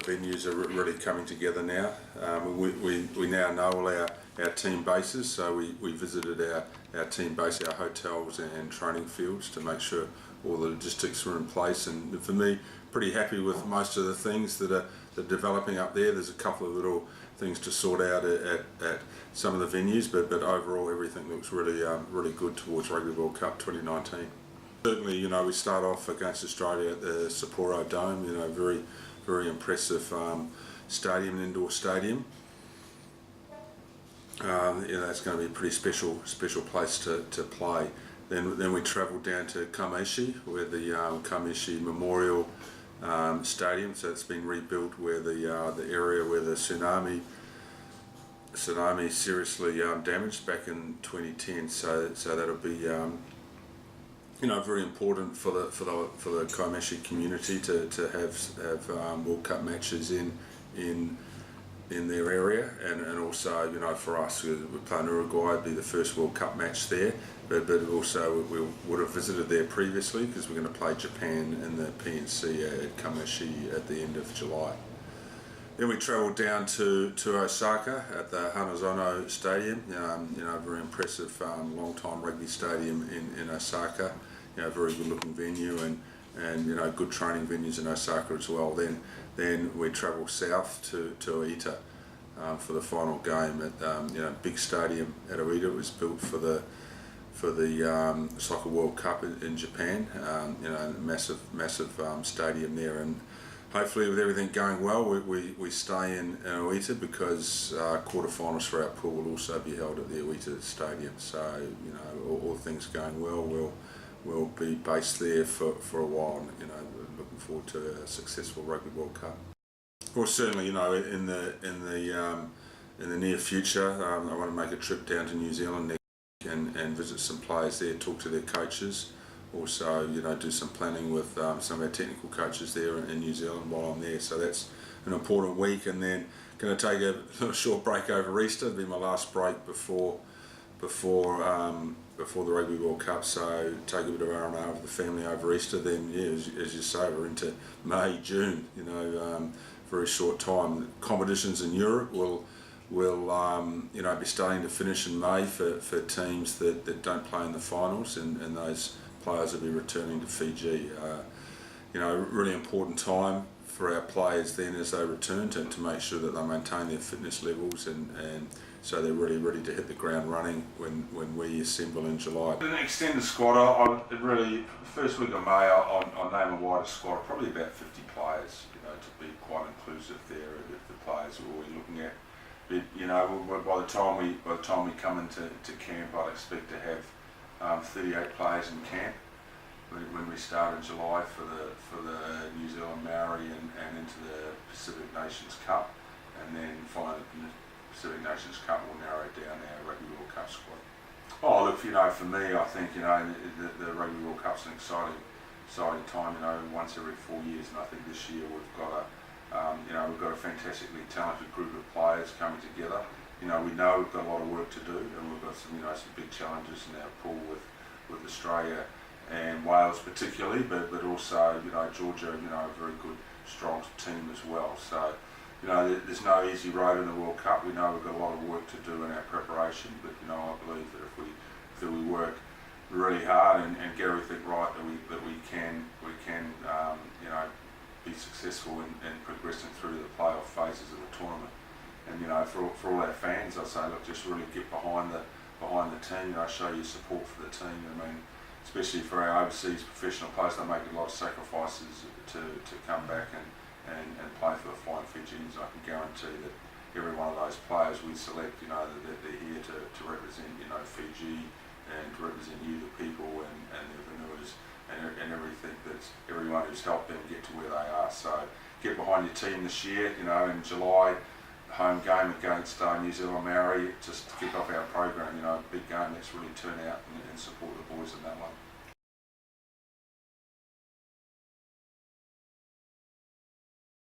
venues are really coming together now. We now know all our team bases, so we visited our team base, our hotels and training fields to make sure all the logistics were in place. And for me, pretty happy with most of the things that are developing up there. There's a couple of little things to sort out at some of the venues, but overall everything looks really good towards Rugby World Cup 2019. Certainly, we start off against Australia at the Sapporo Dome. Very impressive stadium, indoor stadium. That's going to be a pretty special place to play. Then we travel down to Kamaishi, where the Kamaishi Memorial Stadium. So it's been rebuilt, where the area where the tsunami seriously damaged back in 2010. So that'll be very important for the Kamaishi community to have World Cup matches in their area, and also for us, we're playing Uruguay, it'd be the first World Cup match there, but also we would have visited there previously because we're going to play Japan in the PNC at Kamaishi at the end of July. Then we travelled down to Osaka at the Hanazono Stadium, very impressive long-time rugby stadium in Osaka, very good looking venue, and good training venues in Osaka as well. Then we travelled south to Oita for the final game at big stadium at Oita. It was built for the Soccer World Cup in Japan. Massive stadium there, and hopefully with everything going well, we stay in Oita, because quarterfinals for our pool will also be held at the Oita Stadium. So all things going well, we'll be based there for a while. Looking forward to a successful Rugby World Cup. Well, certainly, in the near future, I want to make a trip down to New Zealand next week and visit some players there, talk to their coaches. Also, do some planning with some of our technical coaches there in New Zealand while I'm there. So that's an important week, and then going to take a short break over Easter. It'll be my last break before the Rugby World Cup, so take a bit of R&R with the family over Easter. Then, as you say, we're into May, June. Very short time. Competitions in Europe will be starting to finish in May for teams that don't play in the finals, and those players will be returning to Fiji. Really important time for our players then as they return to make sure that they maintain their fitness levels, and so they're really ready to hit the ground running when we assemble in July. An extended squad, first week of May, I'll name a wider squad, probably about 50 players, to be quite inclusive there of the players we're looking at. But, by the time we come into camp, I'd expect to have 38 players in camp when we start in July for the New Zealand Maori and into the Pacific Nations Cup, and then finally the Pacific Nations Cup will narrow down our Rugby World Cup squad. Oh, look, for me, I think the Rugby World Cup's an exciting time. Once every 4 years, and I think this year we've got a fantastically talented group of players coming together. We know we've got a lot of work to do, and we've got some big challenges in our pool with Australia and Wales particularly, but also Georgia, a very good strong team as well. So there's no easy road in the World Cup. We know we've got a lot of work to do in our preparation, but I believe that if we work really hard and get everything right, that we can be successful in progressing through the playoff phases of the tournament. And for all our fans, I say, look, just really get behind the team. Show your support for the team. Especially for our overseas professional players, they make a lot of sacrifices to come back and play for the Flying Fijians. I can guarantee that every one of those players we select, that they're here to represent, Fiji, and to represent you, the people, and the Vanuas, and everyone who's helped them get to where they are. So get behind your team this year. In July, home game against New Zealand Maori, just to kick off our program. A big game. Let's really turn out and support the boys in that one.